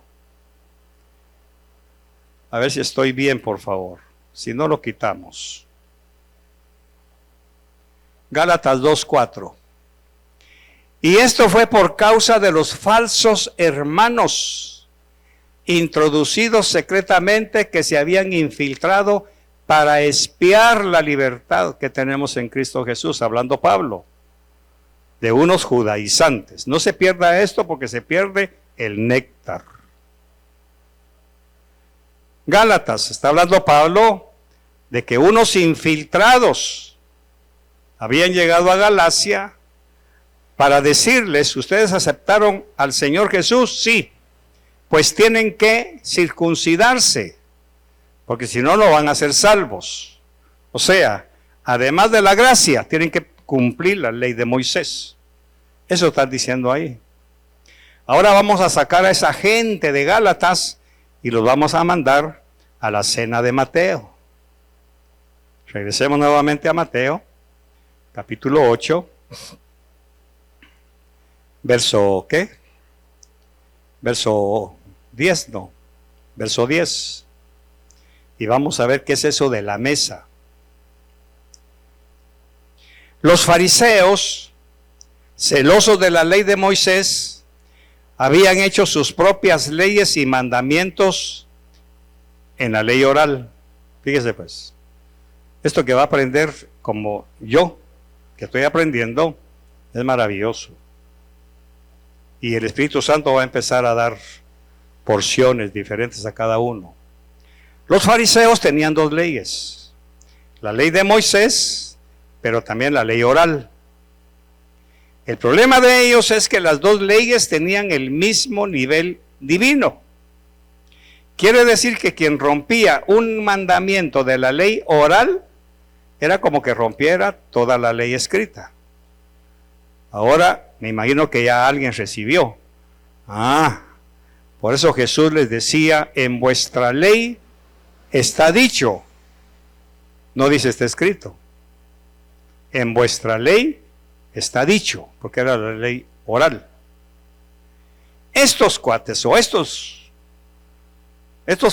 A ver si estoy bien, por favor. Si no, lo quitamos. Gálatas 2:4. Y esto fue por causa de los falsos hermanos, introducidos secretamente, que se habían infiltrado para espiar la libertad que tenemos en Cristo Jesús, hablando Pablo, de unos judaizantes. No se pierda esto porque se pierde el néctar. Gálatas, está hablando Pablo de que unos infiltrados habían llegado a Galacia para decirles: ¿ustedes aceptaron al Señor Jesús? Sí, pues tienen que circuncidarse, porque si no, no van a ser salvos. O sea, además de la gracia, tienen que cumplir la ley de Moisés. Eso está diciendo ahí. Ahora vamos a sacar a esa gente de Gálatas y los vamos a mandar a la cena de Mateo. Regresemos nuevamente a Mateo, capítulo 8, verso, ¿qué? Verso 10, no, verso 10. Y vamos a ver qué es eso de la mesa. Los fariseos, celosos de la ley de Moisés, habían hecho sus propias leyes y mandamientos en la ley oral. Fíjese pues, esto que va a aprender como yo, que estoy aprendiendo, es maravilloso. Y el Espíritu Santo va a empezar a dar porciones diferentes a cada uno. Los fariseos tenían dos leyes: la ley de Moisés, pero también la ley oral. El problema de ellos es que las dos leyes tenían el mismo nivel divino. Quiere decir que quien rompía un mandamiento de la ley oral era como que rompiera toda la ley escrita. Ahora me imagino que ya alguien recibió. Por eso Jesús les decía: en vuestra ley está dicho. No dice está escrito. En vuestra ley está dicho, porque era la ley oral. Estos cuates o estos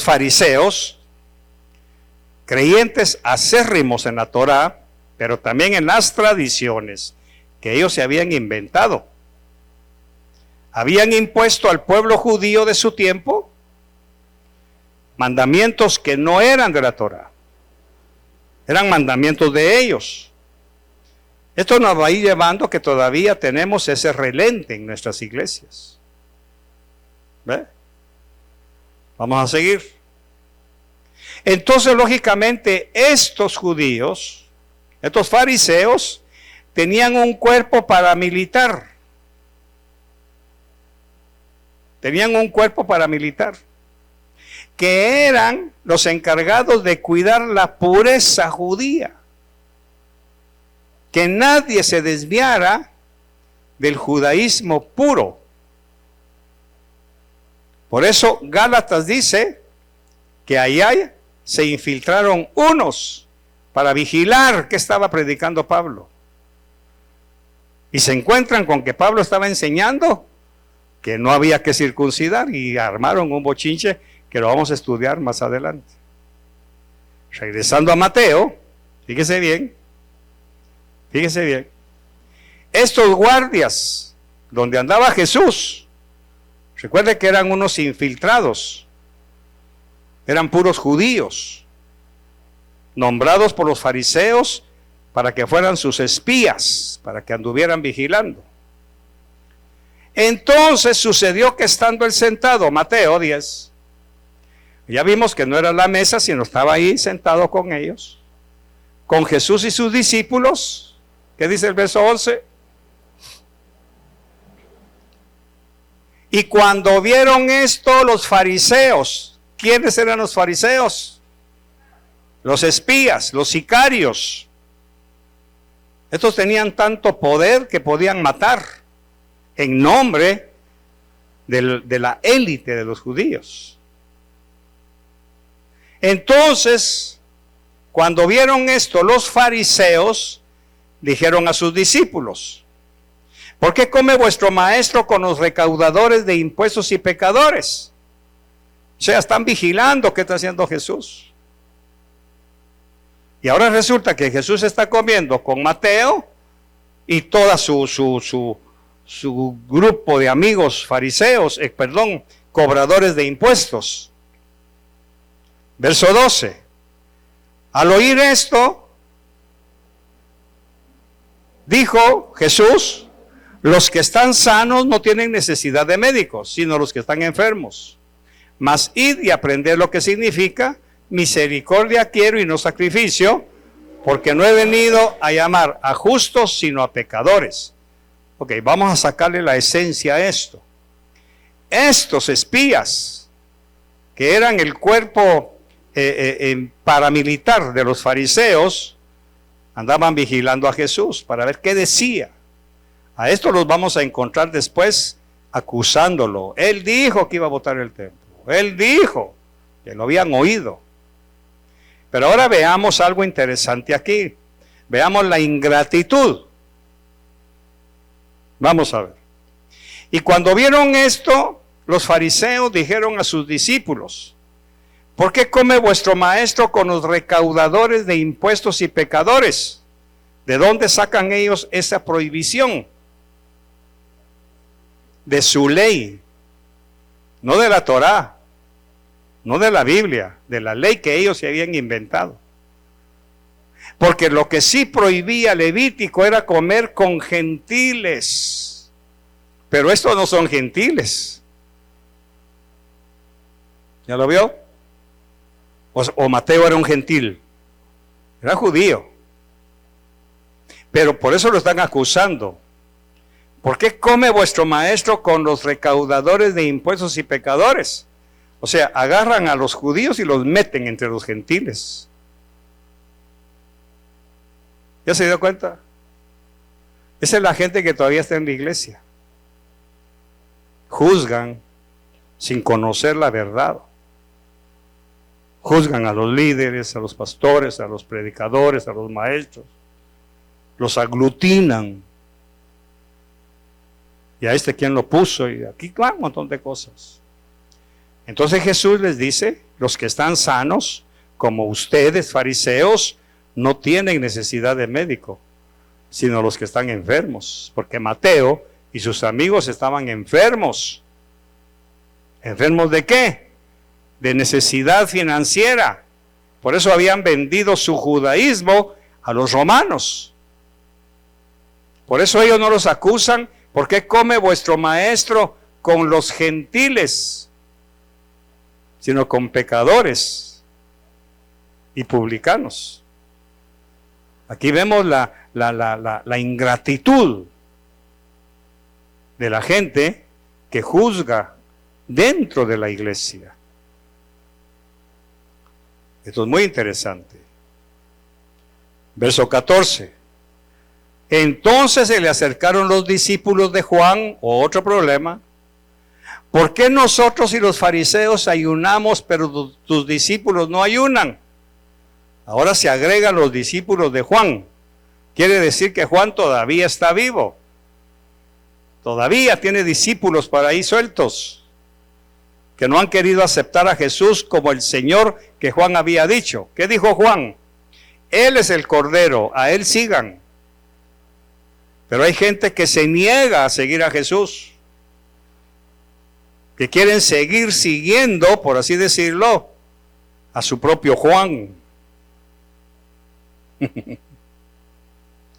fariseos, creyentes acérrimos en la Torá, pero también en las tradiciones que ellos se habían inventado, habían impuesto al pueblo judío de su tiempo mandamientos que no eran de la Torá, eran mandamientos de ellos. Esto nos va a ir llevando que todavía tenemos ese relente en nuestras iglesias. ¿Ve? Vamos a seguir. Entonces, lógicamente, estos judíos, estos fariseos, tenían un cuerpo paramilitar. Tenían un cuerpo paramilitar, que eran los encargados de cuidar la pureza judía. Que nadie se desviara del judaísmo puro. Por eso Gálatas dice que allá se infiltraron unos para vigilar qué estaba predicando Pablo. Y se encuentran con que Pablo estaba enseñando que no había que circuncidar y armaron un bochinche que lo vamos a estudiar más adelante. Regresando a Mateo, fíjese bien. Fíjese bien, estos guardias donde andaba Jesús Recuerde que eran unos infiltrados, eran puros judíos, nombrados por los fariseos para que fueran sus espías, para que anduvieran vigilando. Entonces sucedió que estando él sentado, Mateo 10, ya vimos que no era la mesa, sino estaba ahí sentado con ellos, con Jesús y sus discípulos. ¿Qué dice el verso 11? Y cuando vieron esto los fariseos, ¿quiénes eran los fariseos? Los espías, los sicarios. Estos tenían tanto poder que podían matar en nombre de la élite de los judíos. Entonces, cuando vieron esto, los fariseos dijeron a sus discípulos: ¿por qué come vuestro maestro con los recaudadores de impuestos y pecadores? O sea, están vigilando qué está haciendo Jesús. Y ahora resulta que Jesús está comiendo con Mateo y toda su grupo de amigos fariseos, cobradores de impuestos. Verso 12. Al oír esto, dijo Jesús: los que están sanos no tienen necesidad de médicos, sino los que están enfermos. Mas id y aprended lo que significa: misericordia quiero y no sacrificio, porque no he venido a llamar a justos, sino a pecadores. Ok, vamos a sacarle la esencia a esto. Estos espías, que eran el cuerpo paramilitar de los fariseos, andaban vigilando a Jesús para ver qué decía. A esto los vamos a encontrar después acusándolo. Él dijo que iba a botar el templo. Él dijo que lo habían oído. Pero ahora veamos algo interesante aquí. Veamos la ingratitud. Vamos a ver. Y cuando vieron esto, los fariseos dijeron a sus discípulos: ¿por qué come vuestro maestro con los recaudadores de impuestos y pecadores? ¿De dónde sacan ellos esa prohibición? De su ley, no de la Torá, no de la Biblia, de la ley que ellos se habían inventado. Porque lo que sí prohibía Levítico era comer con gentiles, pero estos no son gentiles. ¿Ya lo vio? O Mateo era un gentil, era judío, pero por eso lo están acusando. ¿Por qué come vuestro maestro con los recaudadores de impuestos y pecadores? O sea, agarran a los judíos y los meten entre los gentiles. ¿Ya se dio cuenta? Esa es la gente que todavía está en la iglesia. Juzgan sin conocer la verdad. Juzgan a los líderes, a los pastores, a los predicadores, a los maestros. Los aglutinan. Y a quién lo puso, y aquí claro, un montón de cosas. Entonces Jesús les dice: los que están sanos, como ustedes, fariseos, no tienen necesidad de médico, sino los que están enfermos. Porque Mateo y sus amigos estaban enfermos. ¿Enfermos de qué? De necesidad financiera. Por eso habían vendido su judaísmo a los romanos. Por eso ellos no los acusan. ¿Por qué come vuestro maestro con los gentiles, sino con pecadores y publicanos? Aquí vemos la ingratitud de la gente que juzga dentro de la iglesia. Esto es muy interesante. Verso 14. Entonces se le acercaron los discípulos de Juan, otro problema. ¿Por qué nosotros y los fariseos ayunamos, pero tus discípulos no ayunan? Ahora se agregan los discípulos de Juan. Quiere decir que Juan todavía está vivo. Todavía tiene discípulos por ahí sueltos, que no han querido aceptar a Jesús como el Señor que Juan había dicho. ¿Qué dijo Juan? Él es el Cordero, a Él sigan. Pero hay gente que se niega a seguir a Jesús, que quieren seguir siguiendo, por así decirlo, a su propio Juan.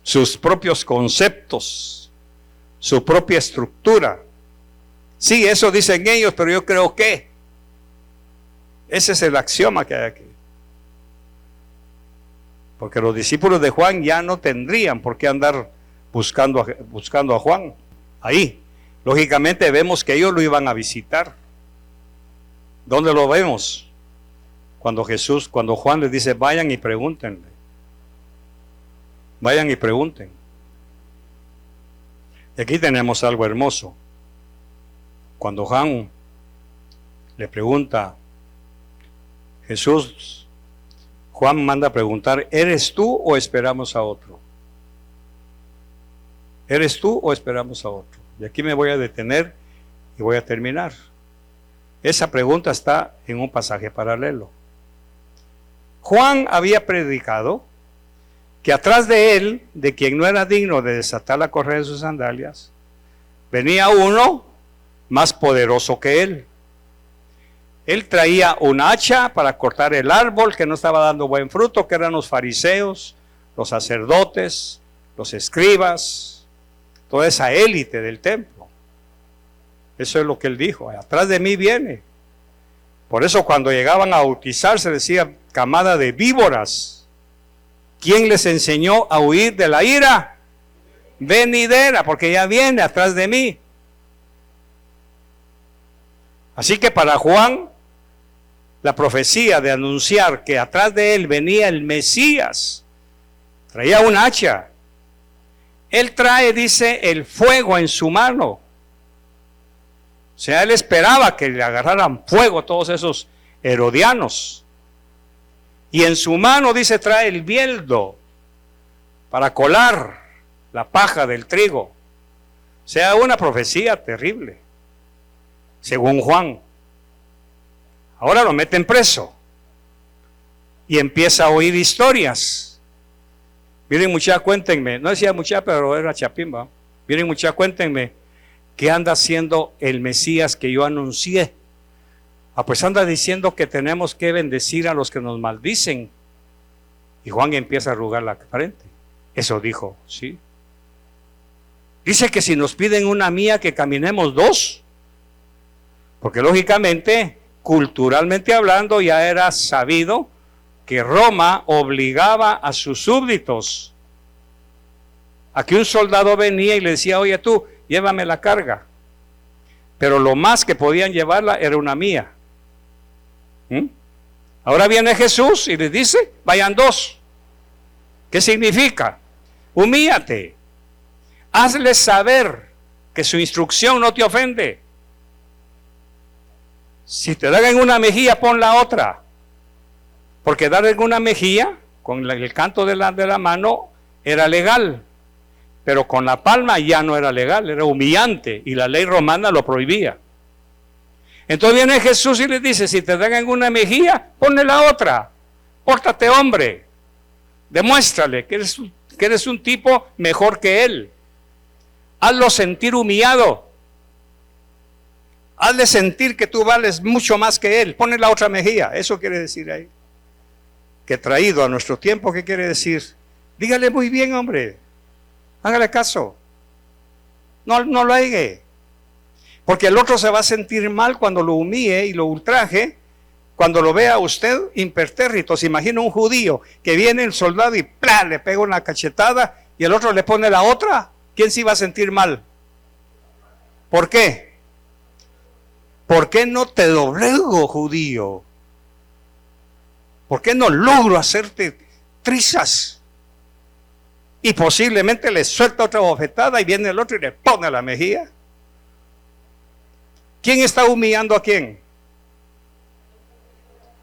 Sus propios conceptos, su propia estructura. Sí, eso dicen ellos, pero yo creo que ese es el axioma que hay aquí. Porque los discípulos de Juan ya no tendrían por qué andar buscando a Juan ahí. Lógicamente vemos que ellos lo iban a visitar. ¿Dónde lo vemos? Cuando Juan les dice, vayan y pregúntenle. Vayan y pregunten. Y aquí tenemos algo hermoso. Cuando Juan le pregunta, Juan manda a preguntar, ¿eres tú o esperamos a otro? ¿Eres tú o esperamos a otro? Y aquí me voy a detener y voy a terminar. Esa pregunta está en un pasaje paralelo. Juan había predicado que atrás de él, de quien no era digno de desatar la correa de sus sandalias, venía uno más poderoso que él. Él traía un hacha para cortar el árbol que no estaba dando buen fruto, que eran los fariseos, los sacerdotes, los escribas, toda esa élite del templo. Eso es lo que él dijo, atrás de mí viene. Por eso cuando llegaban a bautizarse decía, camada de víboras. ¿Quién les enseñó a huir de la ira venidera? Porque ya viene atrás de mí. Así que para Juan, la profecía de anunciar que atrás de él venía el Mesías, traía un hacha. Él trae, dice, el fuego en su mano. O sea, él esperaba que le agarraran fuego todos esos herodianos. Y en su mano, dice, trae el bieldo para colar la paja del trigo. O sea, una profecía terrible, según Juan. Ahora lo meten preso y empieza a oír historias. Miren, muchachos, cuéntenme, no decía muchacha, pero era chapimba. Miren, muchachos, cuéntenme, ¿qué anda haciendo el Mesías que yo anuncié? Pues anda diciendo que tenemos que bendecir a los que nos maldicen. Y Juan empieza a arrugar la frente. Eso dijo, ¿sí? Dice que si nos piden una mía, que caminemos dos. Porque lógicamente, culturalmente hablando, ya era sabido que Roma obligaba a sus súbditos a que un soldado venía y le decía, oye tú, llévame la carga. Pero lo más que podían llevarla era una mía. Ahora viene Jesús y les dice, vayan dos. ¿Qué significa? Humíllate. Hazles saber que su instrucción no te ofende. Si te dan en una mejilla, pon la otra. Porque dar en una mejilla, con el canto de la mano, era legal. Pero con la palma ya no era legal, era humillante. Y la ley romana lo prohibía. Entonces viene Jesús y le dice, si te dan en una mejilla, ponle la otra. Pórtate, hombre. Demuéstrale que eres un tipo mejor que él. Hazlo sentir humillado. Hazle sentir que tú vales mucho más que él. Ponle la otra mejilla. Eso quiere decir ahí. Que traído a nuestro tiempo, ¿qué quiere decir? Dígale muy bien, hombre. Hágale caso. No lo haga. Porque el otro se va a sentir mal cuando lo humille y lo ultraje, cuando lo vea usted impertérrito. Se imagina un judío que viene el soldado y ¡plá!, le pega una cachetada y el otro le pone la otra. ¿Quién se iba a sentir mal? ¿Por qué? ¿Por qué no te doblego, judío? ¿Por qué no logro hacerte trizas? Y posiblemente le suelta otra bofetada y viene el otro y le pone la mejilla. ¿Quién está humillando a quién?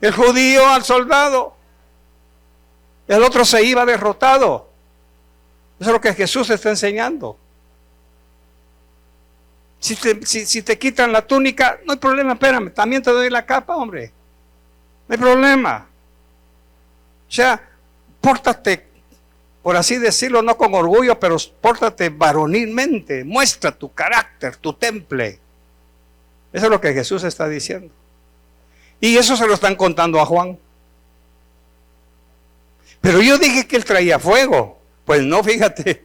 El judío al soldado. El otro se iba derrotado. Eso es lo que Jesús está enseñando. Si te quitan la túnica, no hay problema, espérame, también te doy la capa, hombre. No hay problema. O sea, pórtate, por así decirlo, no con orgullo, pero pórtate varonilmente. Muestra tu carácter, tu temple. Eso es lo que Jesús está diciendo. Y eso se lo están contando a Juan. Pero yo dije que él traía fuego. Pues no, fíjate.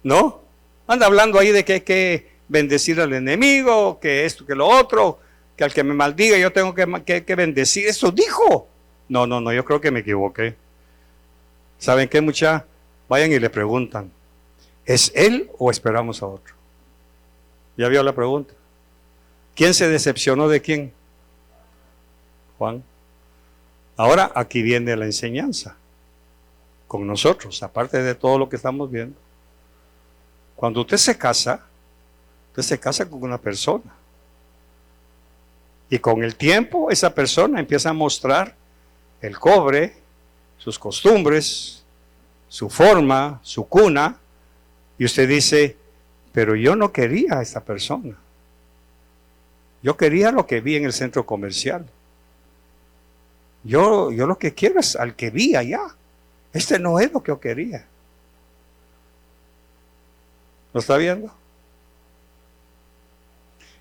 ¿No? Anda hablando ahí de que hay que bendecir al enemigo, que esto, que lo otro, que al que me maldiga yo tengo que bendecir. Eso dijo. No, yo creo que me equivoqué. ¿Saben qué, mucha? Vayan y le preguntan, ¿es él o esperamos a otro? ¿Ya vio la pregunta? ¿Quién se decepcionó de quién? Juan. Ahora aquí viene la enseñanza con nosotros, aparte de todo lo que estamos viendo. Cuando usted se casa con una persona. Y con el tiempo esa persona empieza a mostrar el cobre, sus costumbres, su forma, su cuna. Y usted dice, pero yo no quería a esta persona. Yo quería lo que vi en el centro comercial. Yo lo que quiero es al que vi allá. Este no es lo que yo quería. ¿Lo está viendo?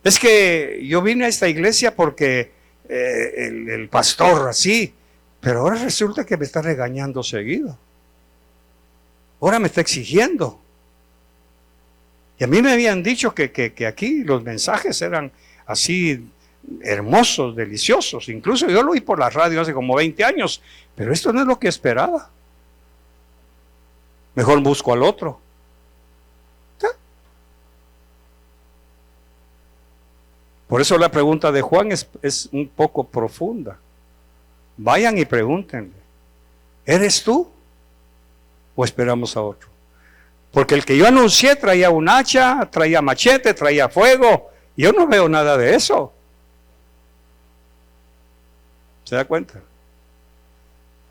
Es que yo vine a esta iglesia porque el pastor así, pero ahora resulta que me está regañando seguido. Ahora me está exigiendo. Y a mí me habían dicho que aquí los mensajes eran así hermosos, deliciosos. Incluso yo lo oí por la radio hace como 20 años, pero esto no es lo que esperaba. Mejor busco al otro. Por eso la pregunta de Juan es un poco profunda. Vayan y pregúntenle, ¿eres tú o esperamos a otro? Porque el que yo anuncié traía un hacha, traía machete, traía fuego. Yo no veo nada de eso. ¿Se da cuenta?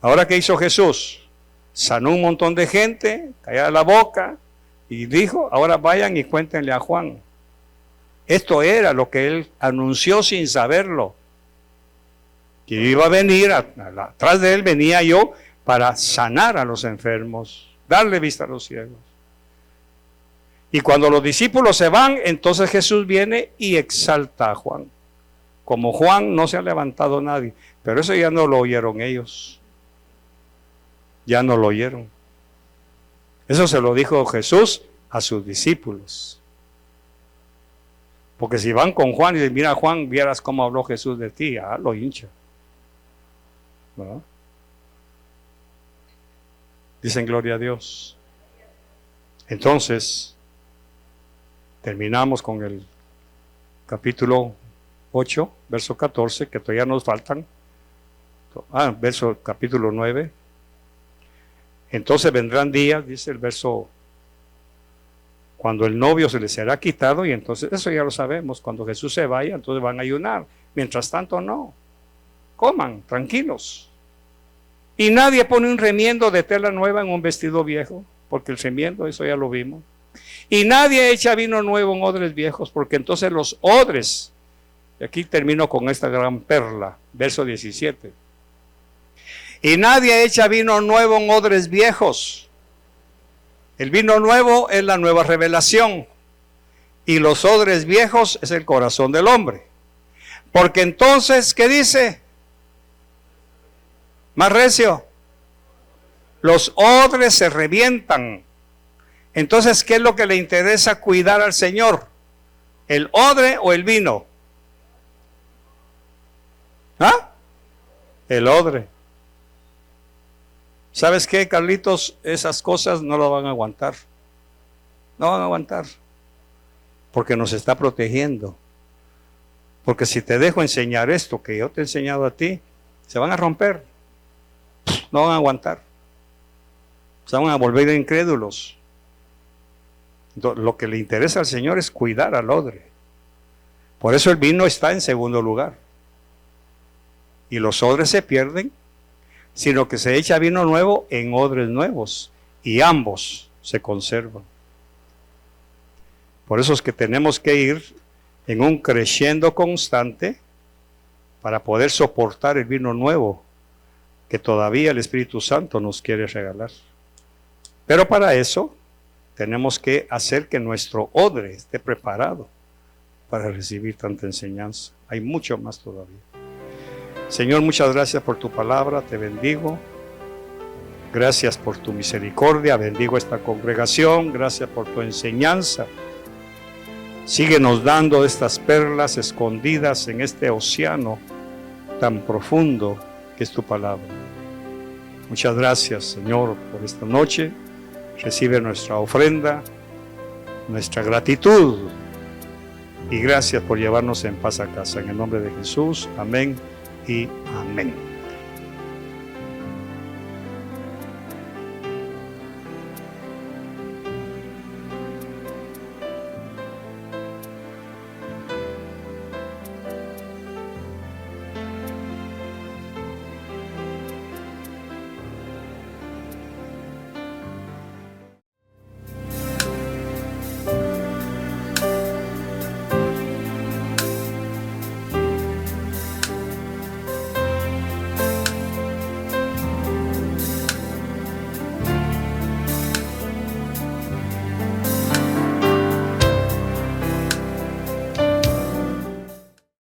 Ahora, ¿qué hizo Jesús? Sanó un montón de gente, callaba la boca y dijo, ahora vayan y cuéntenle a Juan. Esto era lo que él anunció sin saberlo. Que iba a venir, atrás de él venía yo para sanar a los enfermos, darle vista a los ciegos. Y cuando los discípulos se van, entonces Jesús viene y exalta a Juan. Como Juan no se ha levantado nadie, pero eso ya no lo oyeron ellos. Ya no lo oyeron. Eso se lo dijo Jesús a sus discípulos. Porque si van con Juan y dicen, mira Juan, vieras cómo habló Jesús de ti, lo hincha. ¿No? Dicen gloria a Dios. Entonces, terminamos con el capítulo 8, verso 14, que todavía nos faltan. Verso capítulo 9. Entonces vendrán días, dice el verso, cuando el novio se les será quitado, y entonces, eso ya lo sabemos, cuando Jesús se vaya, entonces van a ayunar. Mientras tanto, no. Coman, tranquilos. Y nadie pone un remiendo de tela nueva en un vestido viejo, porque el remiendo, eso ya lo vimos. Y nadie echa vino nuevo en odres viejos, porque entonces los odres, y aquí termino con esta gran perla, verso 17. Y nadie echa vino nuevo en odres viejos. El vino nuevo es la nueva revelación. Y los odres viejos es el corazón del hombre. Porque entonces, ¿qué dice? Más recio. Los odres se revientan. Entonces, ¿qué es lo que le interesa cuidar al Señor? ¿El odre o el vino? ¿Ah? El odre. ¿Sabes qué, Carlitos? Esas cosas no lo van a aguantar. No van a aguantar. Porque nos está protegiendo. Porque si te dejo enseñar esto que yo te he enseñado a ti, se van a romper. No van a aguantar. Se van a volver incrédulos. Entonces, lo que le interesa al Señor es cuidar al odre. Por eso el vino está en segundo lugar. Y los odres se pierden, sino que se echa vino nuevo en odres nuevos, y ambos se conservan. Por eso es que tenemos que ir en un creciendo constante para poder soportar el vino nuevo que todavía el Espíritu Santo nos quiere regalar. Pero para eso tenemos que hacer que nuestro odre esté preparado para recibir tanta enseñanza. Hay mucho más todavía. Señor, muchas gracias por tu palabra, te bendigo. Gracias por tu misericordia, bendigo esta congregación, gracias por tu enseñanza. Síguenos dando estas perlas escondidas en este océano tan profundo que es tu palabra. Muchas gracias, Señor, por esta noche. Recibe nuestra ofrenda, nuestra gratitud y gracias por llevarnos en paz a casa. En el nombre de Jesús, amén y amén.